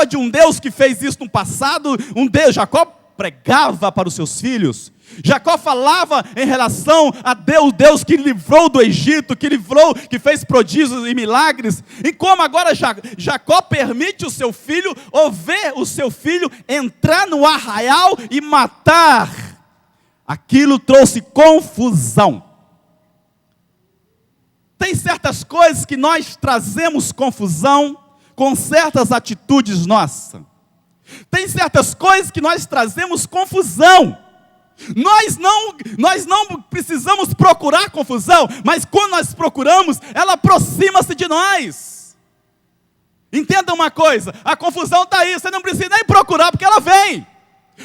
de um Deus que fez isso no passado, um Deus, Jacó pregava para os seus filhos. Jacó falava em relação a Deus que livrou do Egito, que fez prodígios e milagres. E como agora Jacó permite o seu filho, ou vê o seu filho entrar no arraial e matar, aquilo trouxe confusão. Tem certas coisas que nós trazemos confusão com certas atitudes nossas. Tem certas coisas que nós trazemos confusão. Nós não precisamos procurar confusão, mas quando nós procuramos, ela aproxima-se de nós. Entenda uma coisa, a confusão está aí, você não precisa nem procurar, porque ela vem.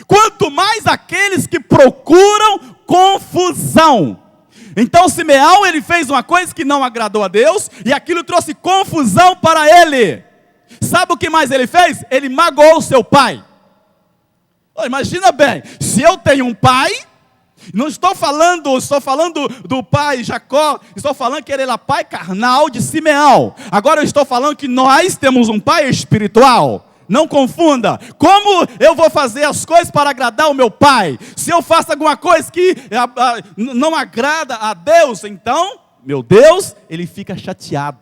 Quanto mais aqueles que procuram confusão. Então Simeão, ele fez uma coisa que não agradou a Deus, e aquilo trouxe confusão para ele. Sabe o que mais ele fez? Ele magoou o seu pai. Imagina bem, se eu tenho um pai, estou falando do pai Jacó, estou falando que ele era pai carnal de Simeão. Agora eu estou falando que nós temos um pai espiritual. Não confunda. Como eu vou fazer as coisas para agradar o meu pai? Se eu faço alguma coisa que não agrada a Deus, então, meu Deus, ele fica chateado.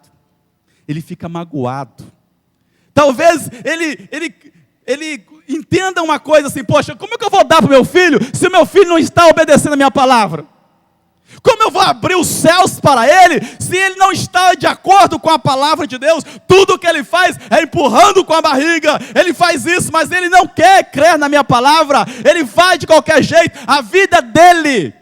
Ele fica magoado. Talvez ele entenda uma coisa assim: poxa, como é que eu vou dar para o meu filho, se o meu filho não está obedecendo a minha palavra? Como eu vou abrir os céus para ele, se ele não está de acordo com a palavra de Deus? Tudo que ele faz é empurrando com a barriga. Ele faz isso, mas ele não quer crer na minha palavra. Ele faz de qualquer jeito. A vida dele,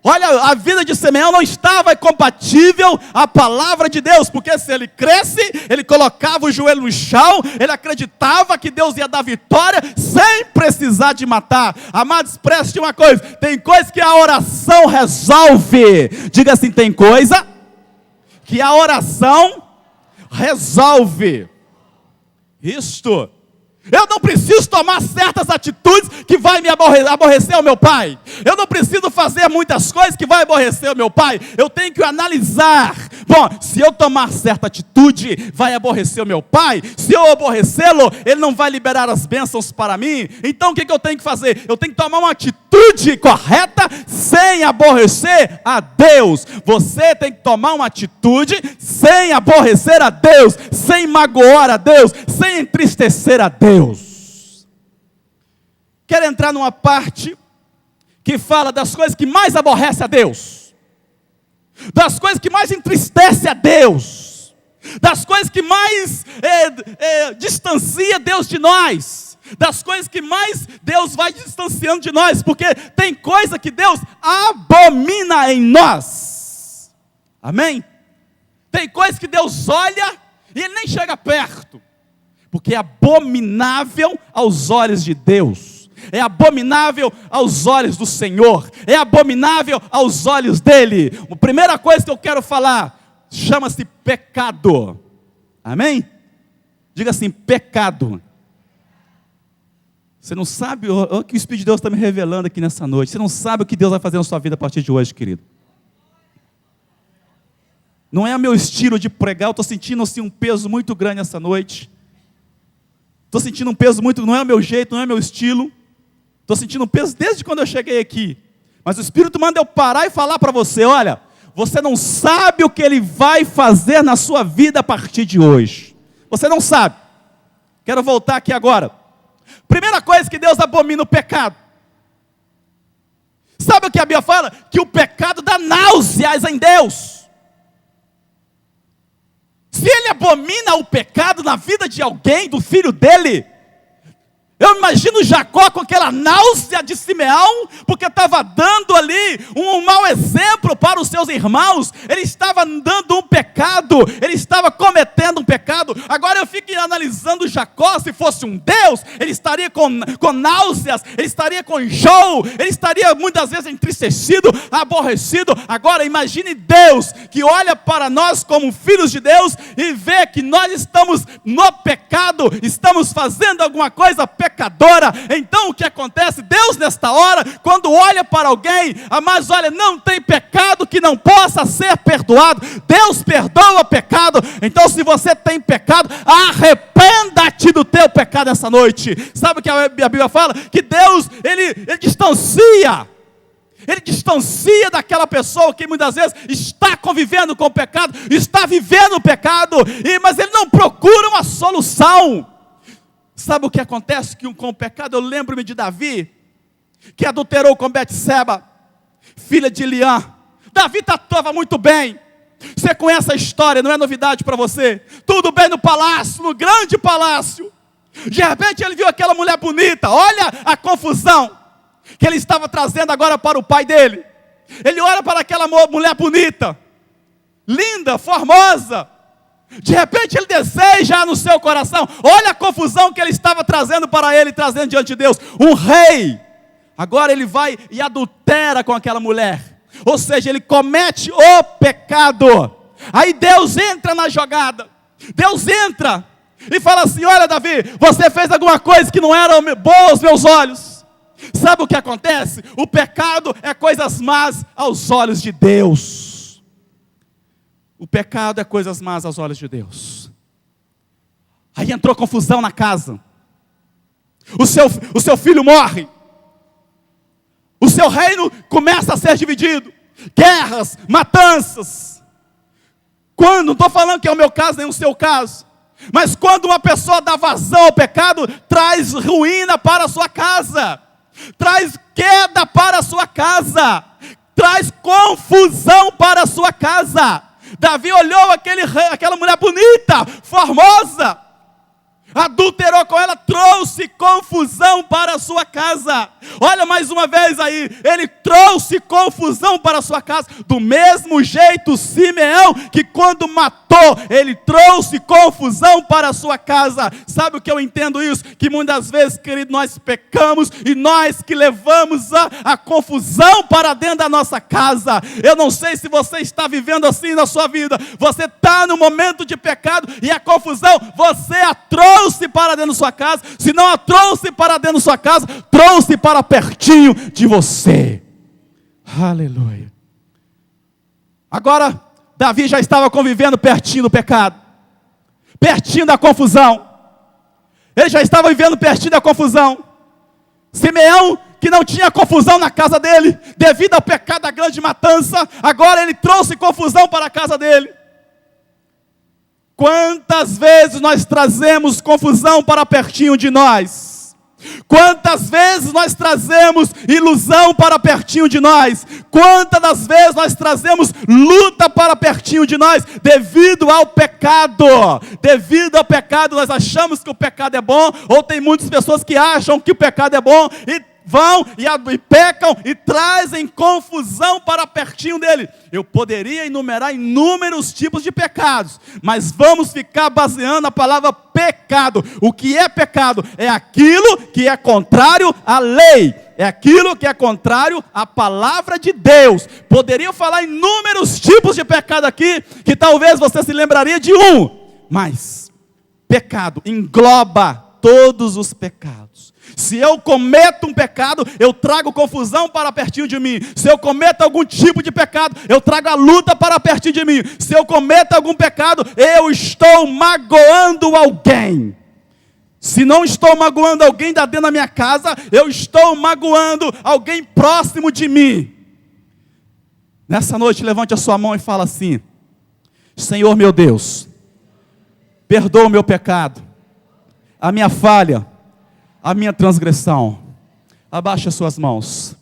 olha, a vida de Simeão não estava compatível à palavra de Deus, porque se ele cresce, ele colocava o joelho no chão, ele acreditava que Deus ia dar vitória, sem precisar de matar. Amados, preste uma coisa, tem coisa que a oração resolve. Diga assim, tem coisa que a oração resolve. Isto. Eu não preciso tomar certas atitudes que vai me aborrecer o meu pai. Eu não preciso fazer muitas coisas que vai aborrecer o meu pai. Eu tenho que analisar. Bom, se eu tomar certa atitude, vai aborrecer o meu pai. Se eu aborrecê-lo, ele não vai liberar as bênçãos para mim. Então o que eu tenho que fazer? Eu tenho que tomar uma atitude correta sem aborrecer a Deus. Você tem que tomar uma atitude sem aborrecer a Deus, sem magoar a Deus, sem entristecer a Deus. Quero entrar numa parte que fala das coisas que mais aborrece a Deus, das coisas que mais entristece a Deus, das coisas que mais distancia Deus de nós, das coisas que mais Deus vai distanciando de nós, porque tem coisa que Deus abomina em nós. Amém? Tem coisa que Deus olha e Ele nem chega perto, porque é abominável aos olhos de Deus, é abominável aos olhos do Senhor, é abominável aos olhos dEle. A primeira coisa que eu quero falar, chama-se pecado. Amém? Diga assim, pecado. Você não sabe o que o Espírito de Deus está me revelando aqui nessa noite. Você não sabe o que Deus vai fazer na sua vida a partir de hoje, querido. Não é o meu estilo de pregar, eu estou sentindo assim um peso muito grande essa noite. Estou sentindo um peso muito, não é o meu jeito, não é o meu estilo. Estou sentindo um peso desde quando eu cheguei aqui. Mas o Espírito manda eu parar e falar para você: olha, você não sabe o que Ele vai fazer na sua vida a partir de hoje. Você não sabe. Quero voltar aqui agora. Primeira coisa que Deus abomina: o pecado. Sabe o que a Bíblia fala? Que o pecado dá náuseas em Deus. Se Ele abomina o pecado na vida de alguém, do filho dele, eu imagino Jacó com aquela náusea de Simeão, porque estava dando ali um mau exemplo para os seus irmãos. Ele estava dando um pecado, ele estava cometendo um pecado. Agora eu fico analisando Jacó, se fosse um Deus, ele estaria com náuseas, ele estaria com enjoo, ele estaria muitas vezes entristecido, aborrecido. Agora imagine Deus, que olha para nós como filhos de Deus, e vê que nós estamos no pecado, estamos fazendo alguma coisa pecaminosa, pecadora. Então o que acontece? Deus nesta hora, quando olha para alguém, mas olha, não tem pecado que não possa ser perdoado. Deus perdoa pecado. Então se você tem pecado, arrependa-te do teu pecado essa noite. Sabe o que a Bíblia fala? Que Deus, Ele distancia. Ele distancia daquela pessoa que muitas vezes está convivendo com o pecado, está vivendo o pecado, mas ele não procura uma solução. Sabe o que acontece com o pecado? Eu lembro-me de Davi, que adulterou com Betseba, filha de Eliã. Davi estava muito bem. Você conhece a história, não é novidade para você. Tudo bem no palácio, no grande palácio. De repente ele viu aquela mulher bonita. Olha a confusão que ele estava trazendo agora para o pai dele. Ele olha para aquela mulher bonita, linda, formosa. De repente ele deseja no seu coração. Olha a confusão que ele estava trazendo para ele, trazendo diante de Deus. Um rei. Agora ele vai e adultera com aquela mulher. Ou seja, ele comete o pecado. Aí Deus entra na jogada. Deus entra e fala assim: olha, Davi, você fez alguma coisa que não era boa aos meus olhos. Sabe o que acontece? O pecado é coisas más aos olhos de Deus. O pecado é coisas más aos olhos de Deus. Aí entrou confusão na casa. O seu filho morre. O seu reino começa a ser dividido. Guerras, matanças. Quando, não estou falando que é o meu caso, nem o seu caso. Mas quando uma pessoa dá vazão ao pecado, traz ruína para a sua casa. Traz queda para a sua casa, traz confusão para a sua casa. Davi olhou aquela mulher bonita, formosa, adulterou com ela, trouxe confusão para a sua casa. Olha mais uma vez aí, ele trouxe confusão para a sua casa. Do mesmo jeito Simeão, que quando matou, ele trouxe confusão para a sua casa. Sabe o que eu entendo isso? Que muitas vezes, querido, nós pecamos e nós que levamos a confusão para dentro da nossa casa. Eu não sei se você está vivendo assim na sua vida. Você está no momento de pecado e a confusão, você a trouxe para dentro da sua casa. Se não a trouxe para dentro da sua casa, trouxe para pertinho de você. Aleluia. Agora, Davi já estava convivendo pertinho do pecado, pertinho da confusão. Ele já estava vivendo pertinho da confusão. Simeão, que não tinha confusão na casa dele, devido ao pecado da grande matança, agora ele trouxe confusão para a casa dele. Quantas vezes nós trazemos confusão para pertinho de nós? Quantas vezes nós trazemos ilusão para pertinho de nós? Quantas das vezes nós trazemos luta para pertinho de nós? Devido ao pecado. Devido ao pecado nós achamos que o pecado é bom. Ou tem muitas pessoas que acham que o pecado é bom e vão e pecam e trazem confusão para pertinho dele. Eu poderia enumerar inúmeros tipos de pecados, mas vamos ficar baseando a palavra pecado. O que é pecado? É aquilo que é contrário à lei. É aquilo que é contrário à palavra de Deus. Poderia falar inúmeros tipos de pecado aqui, que talvez você se lembraria de um. Mas pecado engloba todos os pecados. Se eu cometo um pecado, eu trago confusão para pertinho de mim. Se eu cometo algum tipo de pecado, eu trago a luta para pertinho de mim. Se eu cometo algum pecado, eu estou magoando alguém. Se não estou magoando alguém da dentro da minha casa, eu estou magoando alguém próximo de mim. Nessa noite, levante a sua mão e fala assim: Senhor meu Deus, perdoa o meu pecado, a minha falha, a minha transgressão. Abaixe as suas mãos.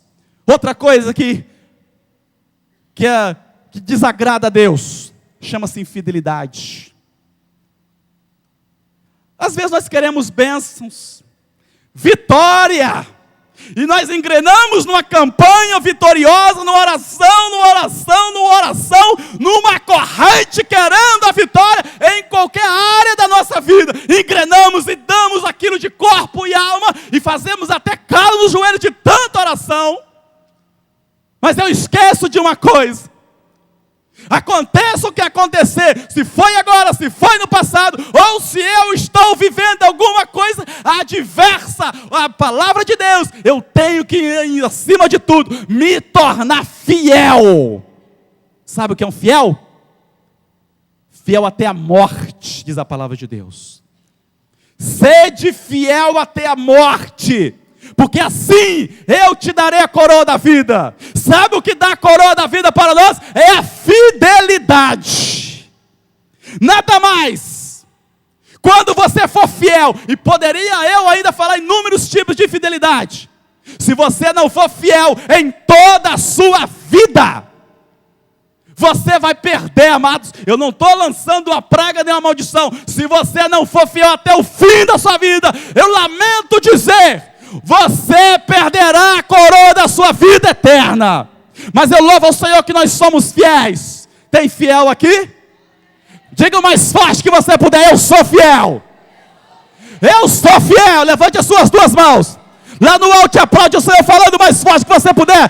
Outra coisa que desagrada a Deus, chama-se infidelidade. Às vezes nós queremos bênçãos, vitória, e nós engrenamos numa campanha vitoriosa, numa oração, numa corrente querendo a vitória em qualquer área da nossa vida. Engrenamos e damos aquilo de corpo e alma, e fazemos até calo no joelho de tanta oração. Mas eu esqueço de uma coisa: Aconteça o que acontecer, se foi agora, se foi no passado, ou se eu estou vivendo alguma coisa adversa à palavra de Deus, eu tenho que, acima de tudo, me tornar fiel. Sabe o que é um fiel? Fiel até a morte, diz a palavra de Deus. Sede fiel até a morte, porque assim eu te darei a coroa da vida. Sabe o que dá a coroa da vida para nós? É a fidelidade. Nada mais. Quando você for fiel, e poderia eu ainda falar inúmeros tipos de fidelidade. Se você não for fiel em toda a sua vida, você vai perder, amados. Eu não estou lançando uma praga nem uma maldição. Se você não for fiel até o fim da sua vida, eu lamento dizer, você perderá a coroa da sua vida eterna. Mas eu louvo ao Senhor que nós somos fiéis. Tem fiel aqui? Diga o mais forte que você puder: eu sou fiel. Eu sou fiel. Levante as suas duas mãos. Lá no alto, aplaude o Senhor falando o mais forte que você puder: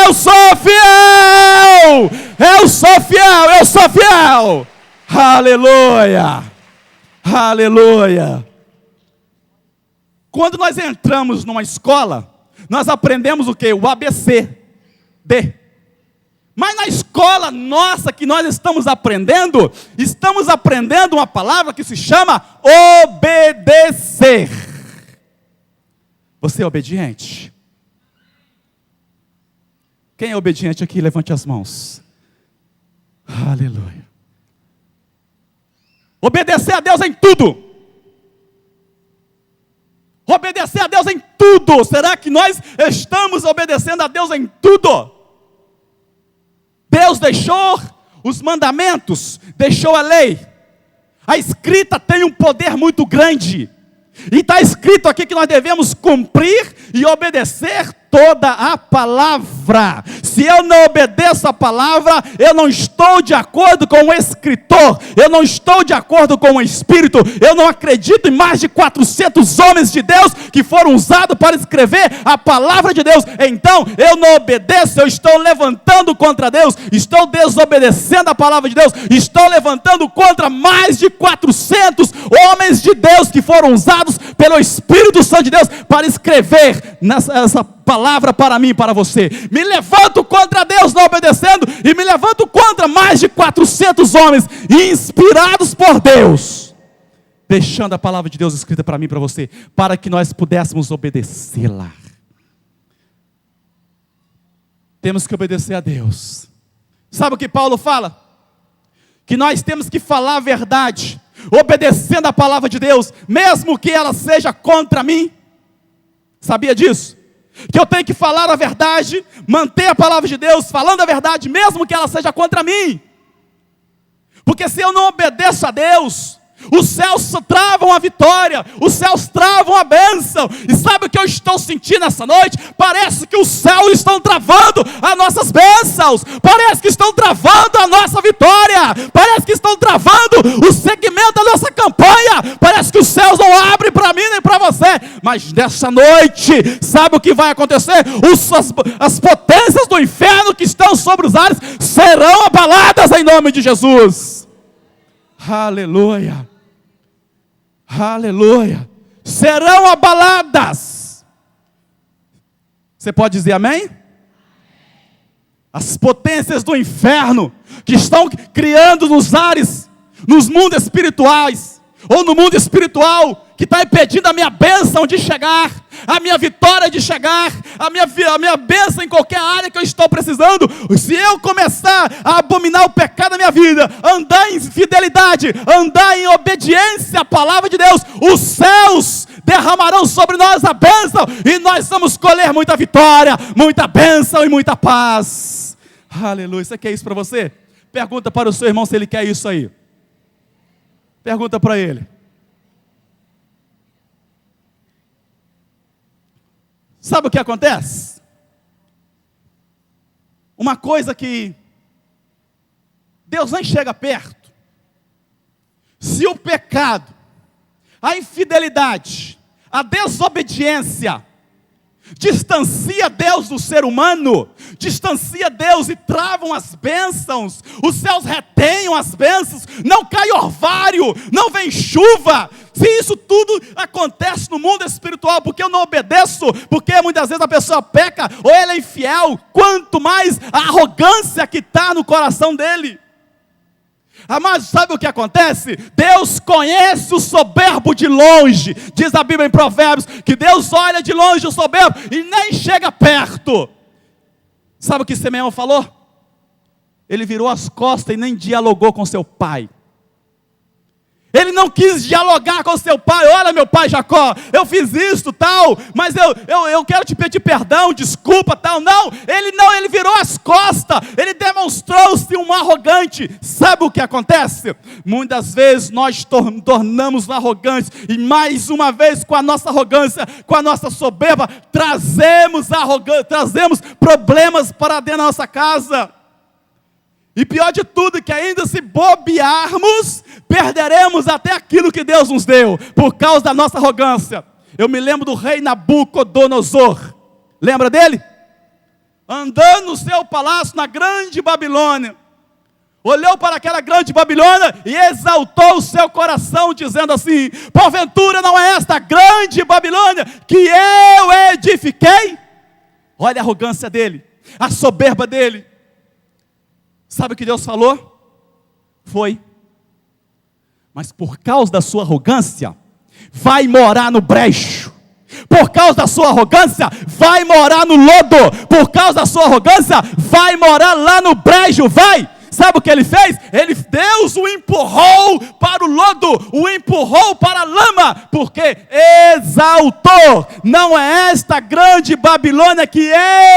eu sou fiel. Eu sou fiel. Eu sou fiel. Aleluia. Aleluia. Quando nós entramos numa escola, nós aprendemos o quê? O ABC. D. Mas na escola nossa que nós estamos aprendendo uma palavra que se chama obedecer. Você é obediente? Quem é obediente aqui? Levante as mãos. Aleluia. Obedecer a Deus em tudo. Obedecer a Deus em tudo. Será que nós estamos obedecendo a Deus em tudo? Deus deixou os mandamentos, deixou a lei. A escrita tem um poder muito grande. E está escrito aqui que nós devemos cumprir e obedecer toda a palavra. Se eu não obedeço a palavra, eu não estou de acordo com o escritor, eu não estou de acordo com o Espírito, eu não acredito em mais de 400 homens de Deus que foram usados para escrever a palavra de Deus. Então eu não obedeço, eu estou levantando contra Deus, estou desobedecendo a palavra de Deus, estou levantando contra mais de 400 homens de Deus que foram usados pelo Espírito Santo de Deus para escrever essa palavra para mim e para você. Me levanto contra Deus não obedecendo, e me levanto contra mais de 400 homens inspirados por Deus, deixando a palavra de Deus escrita para mim e para você, para que nós pudéssemos obedecê-la. Temos que obedecer a Deus. Sabe o que Paulo fala? Que nós temos que falar a verdade, obedecendo a palavra de Deus, mesmo que ela seja contra mim. Sabia disso? Que eu tenho que falar a verdade, manter a palavra de Deus, falando a verdade, mesmo que ela seja contra mim. Porque se eu não obedeço a Deus, os céus travam a vitória, os céus travam a bênção. E sabe o que eu estou sentindo essa noite? Parece que os céus estão travando as nossas bênçãos, parece que estão travando a nossa vitória, parece que estão travando o segmento da nossa campanha, parece que os céus não abrem para mim nem para você. Mas nessa noite, sabe o que vai acontecer? As potências do inferno que estão sobre os ares serão abaladas em nome de Jesus. Aleluia. Aleluia. Serão abaladas. Você pode dizer amém? As potências do inferno que estão criando nos ares, nos mundos espirituais, ou no mundo espiritual, que está impedindo a minha bênção de chegar, a minha vitória de chegar, a minha bênção em qualquer área que eu estou precisando. Se eu começar a abominar o pecado da minha vida, andar em fidelidade, andar em obediência à palavra de Deus, os céus derramarão sobre nós a bênção, e nós vamos colher muita vitória, muita bênção e muita paz. Aleluia. Você quer isso para você? Pergunta para o seu irmão se ele quer isso aí. Pergunta para ele. Sabe o que acontece? Uma coisa que Deus nem chega perto. Se o pecado, a infidelidade, a desobediência distancia Deus do ser humano, distancia Deus e travam as bênçãos, os céus retêm as bênçãos, não cai orvalho, não vem chuva. Se isso tudo acontece no mundo espiritual, porque eu não obedeço, porque muitas vezes a pessoa peca, ou ela é infiel, quanto mais a arrogância que está no coração dele. Amados, sabe o que acontece? Deus conhece o soberbo de longe. Diz a Bíblia em Provérbios, que Deus olha de longe o soberbo e nem chega perto. Sabe o que Simeão falou? Ele virou as costas e nem dialogou com seu pai. Ele não quis dialogar com seu pai. Olha, meu pai Jacó, eu fiz isto, tal, mas eu quero te pedir perdão, desculpa, tal. Não, ele virou as costas. Ele demonstrou-se um arrogante. Sabe o que acontece? Muitas vezes nós tornamos arrogantes, e mais uma vez com a nossa arrogância, com a nossa soberba, trazemos problemas para dentro da nossa casa. E pior de tudo, que ainda se bobearmos, perderemos até aquilo que Deus nos deu, por causa da nossa arrogância. Eu me lembro do rei Nabucodonosor. Lembra dele? Andando no seu palácio na grande Babilônia. Olhou para aquela grande Babilônia e exaltou o seu coração, dizendo assim: porventura não é esta grande Babilônia que eu edifiquei? Olha a arrogância dele, a soberba dele. Sabe o que Deus falou? Foi: mas por causa da sua arrogância, vai morar no brejo. Por causa da sua arrogância, vai morar no lodo. Por causa da sua arrogância, vai morar lá no brejo, vai. Sabe o que ele fez? Deus o empurrou para o lodo, o empurrou para a lama, porque exaltou. Não é esta grande Babilônia que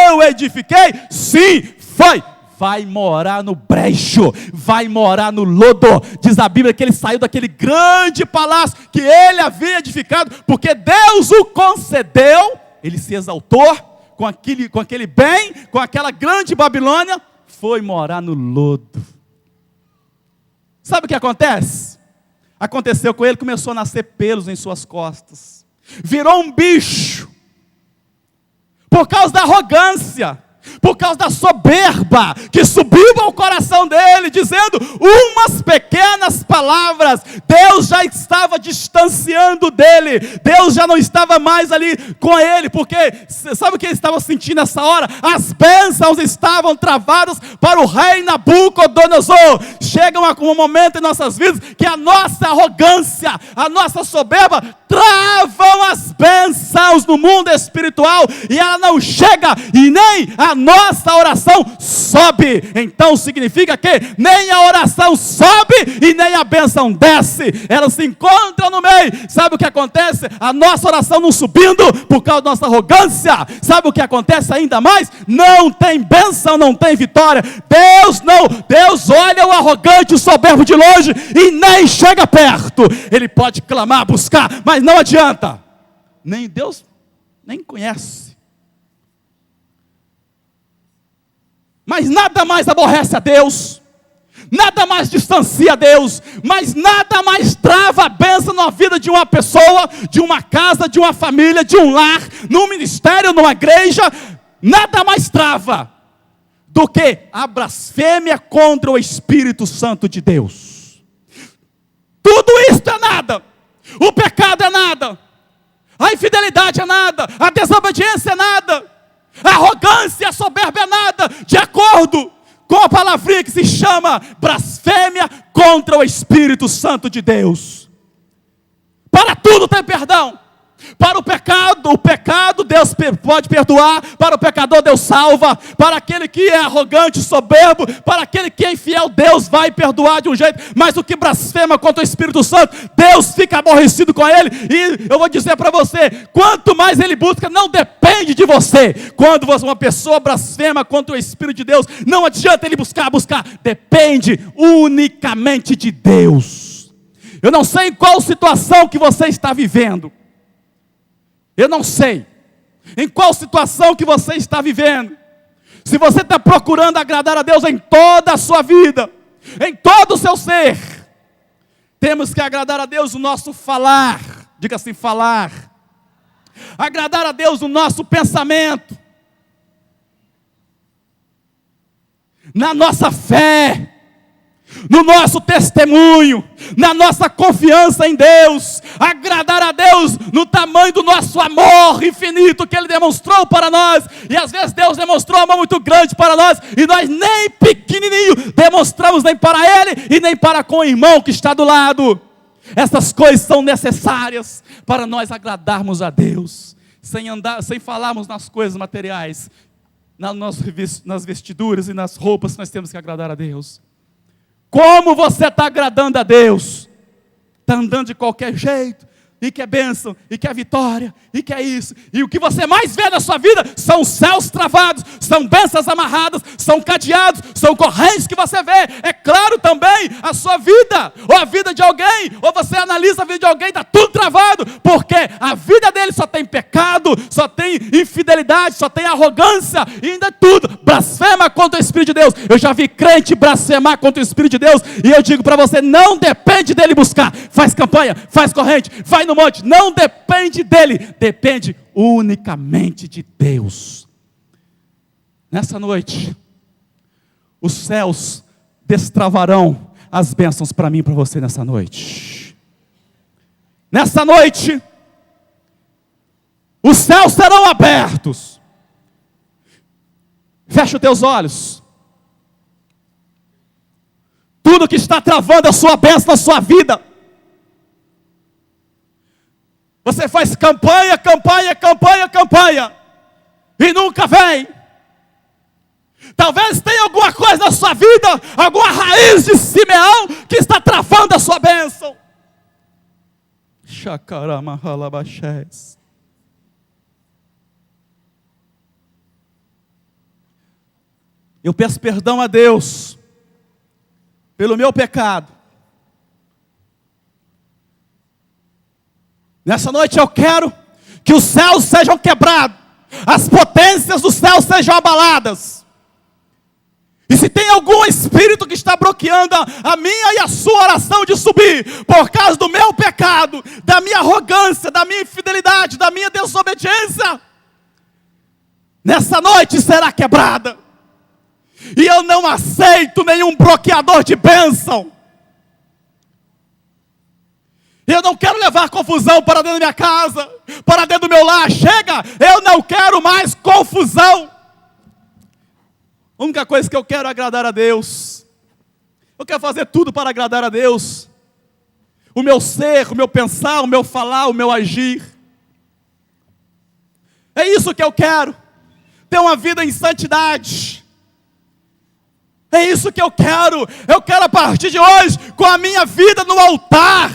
eu edifiquei? Sim, foi. Vai morar no brejo, vai morar no lodo. Diz a Bíblia que ele saiu daquele grande palácio que ele havia edificado, porque Deus o concedeu. Ele se exaltou com aquele bem, com aquela grande Babilônia, foi morar no lodo. Sabe o que acontece? Aconteceu com ele, começou a nascer pelos em suas costas, virou um bicho, por causa da arrogância, por causa da soberba que subiu ao coração dele, dizendo umas pequenas palavras. Deus já estava distanciando dele, Deus já não estava mais ali com ele, porque sabe o que ele estava sentindo nessa hora? As bênçãos estavam travadas para o rei Nabucodonosor. Chega um momento em nossas vidas que a nossa arrogância, a nossa soberba travam as bênçãos no mundo espiritual, e ela não chega, e nem a nossa oração sobe. Então significa que nem a oração sobe e nem a bênção desce, ela se encontra no meio. Sabe o que acontece? A nossa oração não subindo por causa da nossa arrogância. Sabe o que acontece ainda mais? Não tem bênção, não tem vitória. Deus olha o arrogante, o soberbo de longe e nem chega perto. Ele pode clamar, buscar, mas não adianta. Nem Deus nem conhece. Mas nada mais aborrece a Deus, nada mais distancia a Deus, mas nada mais trava a bênção na vida de uma pessoa, de uma casa, de uma família, de um lar, num ministério, numa igreja. Nada mais trava do que a blasfêmia contra o Espírito Santo de Deus. Tudo isso é nada, o pecado é nada, a infidelidade é nada, a desobediência é nada, a arrogância, a soberba é nada, de acordo com a palavrinha que se chama blasfêmia contra o Espírito Santo de Deus. Para tudo tem perdão. Para o pecado Deus pode perdoar. Para o pecador Deus salva. Para aquele que é arrogante, soberbo, para aquele que é infiel, Deus vai perdoar de um jeito. Mas o que blasfema contra o Espírito Santo, Deus fica aborrecido com ele. E eu vou dizer para você, quanto mais ele busca, não depende de você. Quando uma pessoa blasfema contra o Espírito de Deus, não adianta ele buscar, depende unicamente de Deus. Eu não sei em qual situação que você está vivendo. Eu não sei em qual situação que você está vivendo. Se você está procurando agradar a Deus em toda a sua vida, em todo o seu ser, temos que agradar a Deus no nosso falar. Diga assim, falar. agradar a Deus no nosso pensamento, na nossa fé, no nosso testemunho, na nossa confiança em Deus, agradar a Deus no tamanho do nosso amor infinito que Ele demonstrou para nós. E às vezes Deus demonstrou um amor muito grande para nós, e nós nem pequenininho demonstramos nem para Ele e nem para com o irmão que está do lado. Essas coisas são necessárias para nós agradarmos a Deus, sem falarmos nas coisas materiais, nas vestiduras e nas roupas que nós temos que agradar a Deus. Como você está agradando a Deus? Está andando de qualquer jeito, e que é bênção, e que é vitória, e que é isso. E o que você mais vê na sua vida são céus travados, são bênçãos amarradas, são cadeados, são correntes que você vê. É claro também a sua vida, ou a vida de alguém, ou você analisa a vida de alguém, está tudo travado, porque a vida dele só tem pecado, só tem infidelidade, só tem arrogância, e ainda tudo, blasfema contra o Espírito de Deus. Eu já vi crente blasfemar contra o Espírito de Deus, e eu digo para você, não depende dele buscar, faz campanha, faz corrente, vai no monte, não depende dele, depende unicamente de Deus. Nessa noite, os céus destravarão as bênçãos para mim e para você nessa noite. Nessa noite, os céus serão abertos. Fecha os teus olhos. Tudo que está travando a sua bênção na sua vida, você faz campanha, e nunca vem. Talvez tenha alguma coisa na sua vida, alguma raiz de Simeão que está travando a sua bênção. Chacaramahalabachés. Eu peço perdão a Deus pelo meu pecado. Nessa noite eu quero que os céus sejam quebrados, as potências dos céus sejam abaladas. E se tem algum espírito que está bloqueando a minha e a sua oração de subir, por causa do meu pecado, da minha arrogância, da minha infidelidade, da minha desobediência, nessa noite será quebrada. E eu não aceito nenhum bloqueador de bênção. Eu não quero levar confusão para dentro da minha casa, para dentro do meu lar. Chega, eu não quero mais confusão. A única coisa que eu quero é agradar a Deus. Eu quero fazer tudo para agradar a Deus. O meu ser, o meu pensar, o meu falar, o meu agir. É isso que eu quero. Ter uma vida em santidade. É isso que eu quero. Eu quero a partir de hoje, com a minha vida no altar,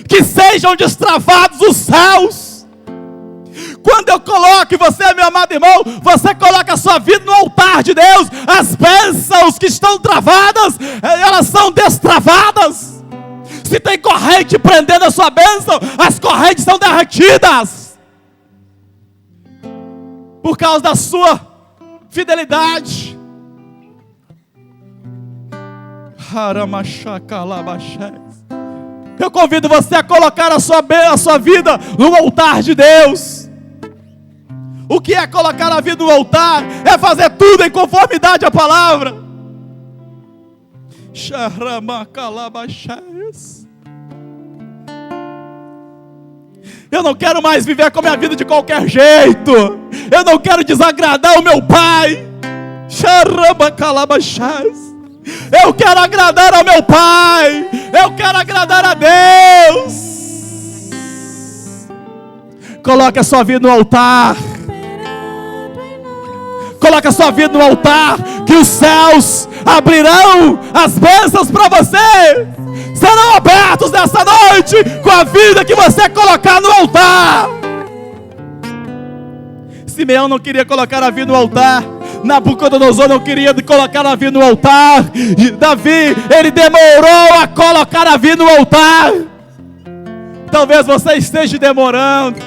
que sejam destravados os céus. Quando eu coloco, e você, meu amado irmão, você coloca a sua vida no altar de Deus, as bênçãos que estão travadas, elas são destravadas. Se tem corrente prendendo a sua bênção, as correntes são derretidas. Por causa da sua fidelidade. Eu convido você a colocar a sua vida no altar de Deus. O que é colocar a vida no altar? É fazer tudo em conformidade à palavra. Eu não quero mais viver com a minha vida de qualquer jeito. Eu não quero desagradar o meu pai. Eu quero agradar ao meu Pai. Eu quero agradar a Deus. Coloque a sua vida no altar. Coloque a sua vida no altar, que os céus abrirão as bênçãos para você. Serão abertos nessa noite com a vida que você colocar no altar. Simeão não queria colocar a vida no altar. Nabucodonosor não queria colocar a vida no altar. Davi, ele demorou a colocar a vida no altar. Talvez você esteja demorando.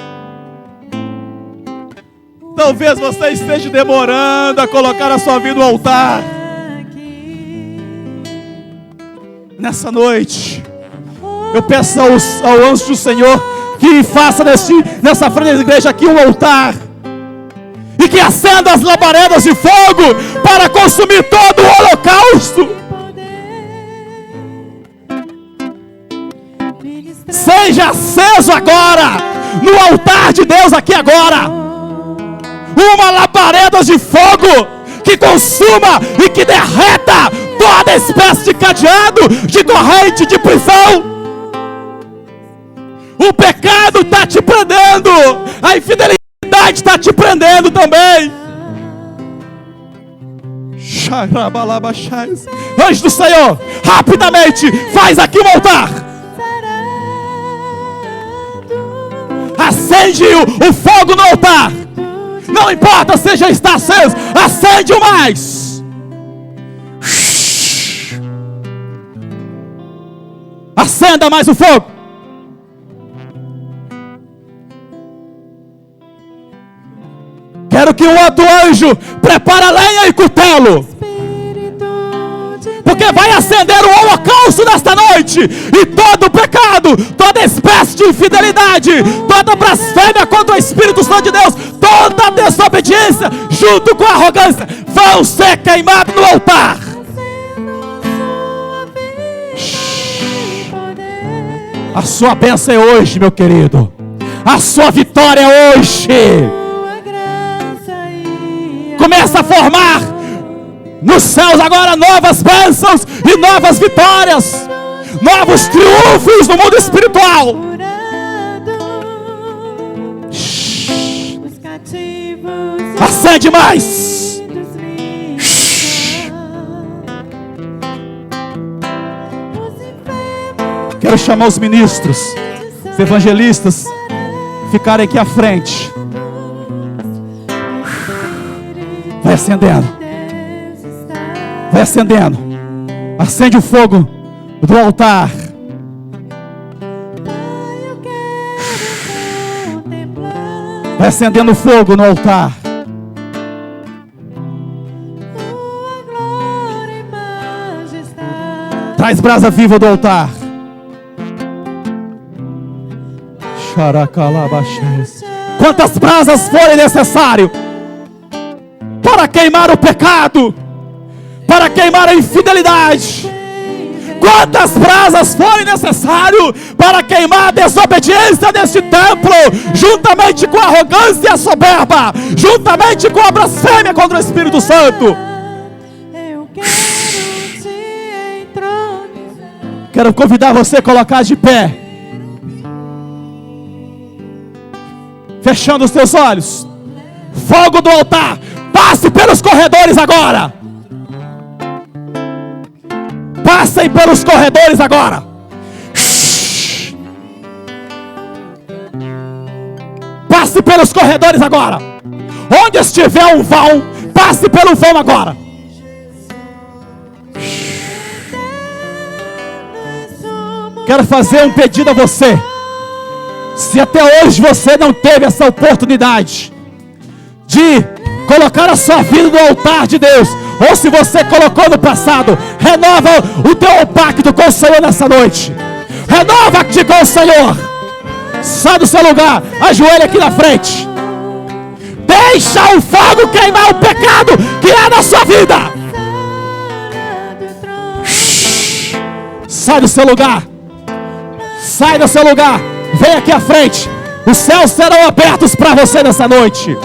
Talvez você esteja demorando a colocar a sua vida no altar. Nessa noite, eu peço ao anjo do Senhor aqui, faça nessa frente da igreja aqui um altar. E que acenda as labaredas de fogo para consumir todo o holocausto. Seja aceso agora, no altar de Deus aqui agora, uma labareda de fogo que consuma e que derreta toda espécie de cadeado, de corrente, de prisão. O pecado está te prendendo, a infidelidade está te prendendo também. Anjo do Senhor, rapidamente faz aqui um altar. Acende o fogo no altar. Não importa se já está aceso, acende o mais. Acenda mais o fogo. Quero que um outro anjo prepare lenha e cutelo, porque vai acender o holocausto nesta noite. E todo pecado, toda espécie de infidelidade, toda blasfêmia contra o Espírito Santo de Deus, toda desobediência junto com a arrogância, vão ser queimados no altar. A sua bênção é hoje, meu querido. A sua vitória é hoje. Começa a formar nos céus agora novas bênçãos e novas vitórias, novos triunfos no mundo espiritual. Acende mais. Quero chamar os ministros, os evangelistas, ficarem aqui à frente. Vai acendendo. Vai acendendo. Acende o fogo do altar. Vai acendendo o fogo no altar. Traz brasa viva do altar. Quantas brasas forem necessário para queimar o pecado, para queimar a infidelidade, quantas brasas forem necessário para queimar a desobediência deste templo, juntamente com a arrogância e a soberba, juntamente com a blasfêmia contra o Espírito Santo. Quero convidar você a colocar de pé, fechando os teus olhos. Fogo do altar, passe pelos corredores agora. Passem pelos corredores agora. Passe pelos corredores agora. Onde estiver um vão, passe pelo vão agora. Quero fazer um pedido a você. Se até hoje você não teve essa oportunidade de colocar a sua vida no altar de Deus, ou se você colocou no passado, renova o teu pacto com o Senhor nessa noite. Renova-te com o Senhor. Sai do seu lugar, ajoelha aqui na frente. Deixa o fogo queimar o pecado que é na sua vida. Sai do seu lugar. Sai do seu lugar. Vem aqui à frente. Os céus serão abertos para você nessa noite.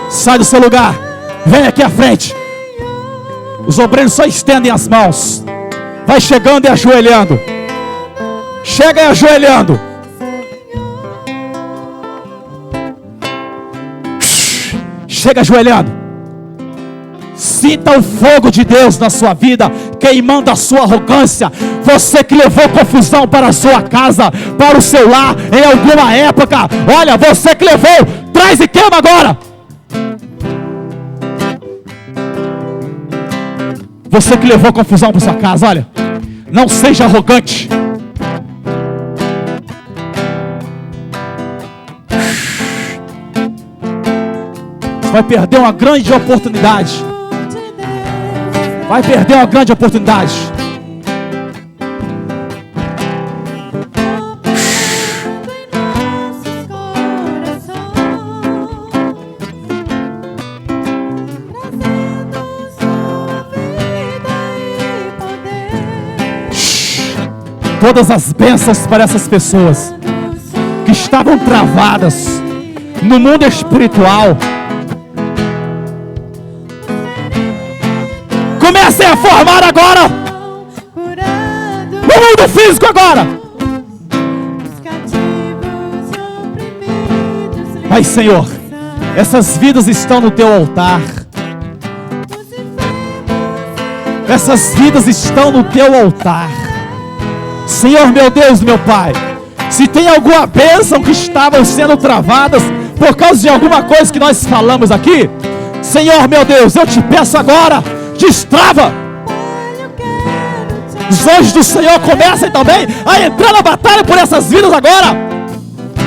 Sai do seu lugar. Vem aqui à frente. Os obreiros só estendem as mãos. Vai chegando e ajoelhando. Chega e ajoelhando. Chega ajoelhando. Sinta o fogo de Deus na sua vida, queimando a sua arrogância. Você que levou confusão para a sua casa, para o seu lar, em alguma época. Olha, você que levou, traz e queima agora. Você que levou confusão para a sua casa, olha, não seja arrogante. Você vai perder uma grande oportunidade. Vai perder uma grande oportunidade. todas as bênçãos para essas pessoas que estavam travadas no mundo espiritual. Comecem a formar agora no mundo físico agora. Mas, Senhor, essas vidas estão no teu altar. Essas vidas estão no teu altar. Senhor, meu Deus, meu Pai, se tem alguma bênção que estavam sendo travadas por causa de alguma coisa que nós falamos aqui, Senhor, meu Deus, eu te peço agora, destrava. Os anjos do Senhor comecem também a entrar na batalha por essas vidas agora.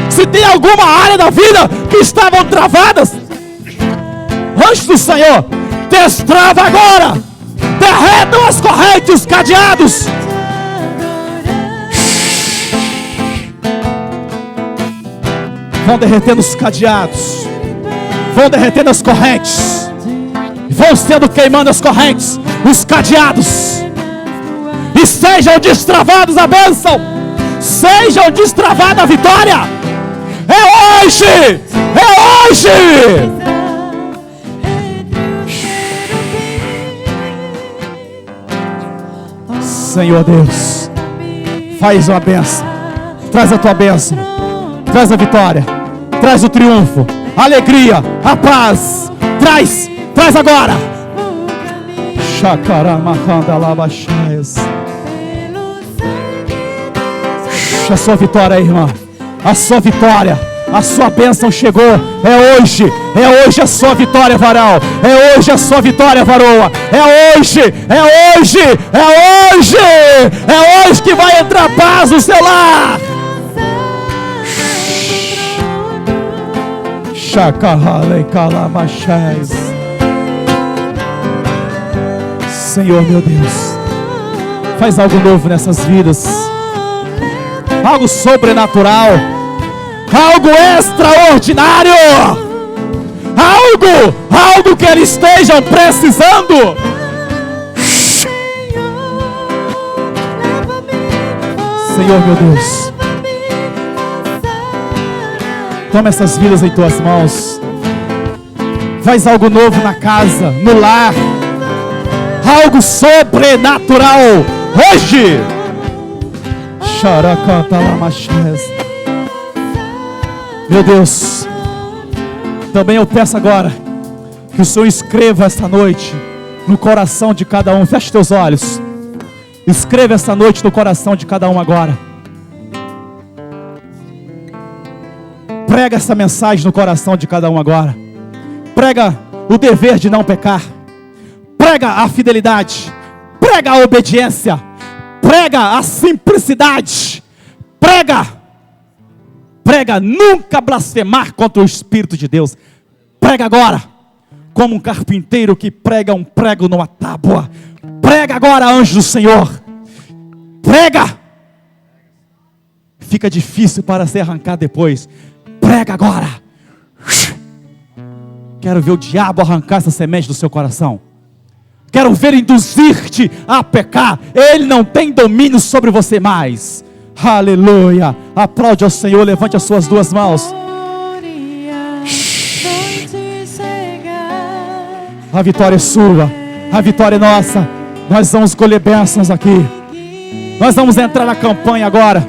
Se tem alguma área da vida que estavam travadas, anjos do Senhor, destrava agora. Derretam as correntes, os cadeados. Vão derretendo os cadeados, vão derretendo as correntes, vão sendo queimando as correntes, os cadeados, e sejam destravados a bênção, sejam destravada a vitória. É hoje, é hoje. Senhor Deus, faz uma bênção, traz a tua bênção, traz a vitória, traz o triunfo, a alegria, a paz, traz agora. A sua vitória aí, irmã, a sua vitória, a sua bênção chegou. É hoje a sua vitória, varal. É hoje a sua vitória, varoa. É hoje, é hoje, é hoje. É hoje que vai entrar paz no seu lar. Senhor, meu Deus, faz algo novo nessas vidas, algo sobrenatural, algo extraordinário, algo que eles estejam precisando. Senhor, meu Deus, toma essas vidas em tuas mãos, faz algo novo na casa, no lar, algo sobrenatural hoje. Meu Deus, também eu peço agora que o Senhor escreva esta noite no coração de cada um. Feche teus olhos, escreva esta noite no coração de cada um agora. Prega essa mensagem no coração de cada um agora. Prega o dever de não pecar, prega a fidelidade, prega a obediência, prega a simplicidade, prega nunca blasfemar contra o Espírito de Deus. Prega agora, como um carpinteiro que prega um prego numa tábua. Prega agora, anjo do Senhor, prega. Fica difícil para se arrancar depois. Prega agora. Quero ver o diabo arrancar essa semente do seu coração. Quero ver induzir-te a pecar. Ele não tem domínio sobre você mais. Aleluia. Aplaude ao Senhor, levante as suas duas mãos. A vitória é sua, a vitória é nossa. Nós vamos colher bênçãos aqui. Nós vamos entrar na campanha agora.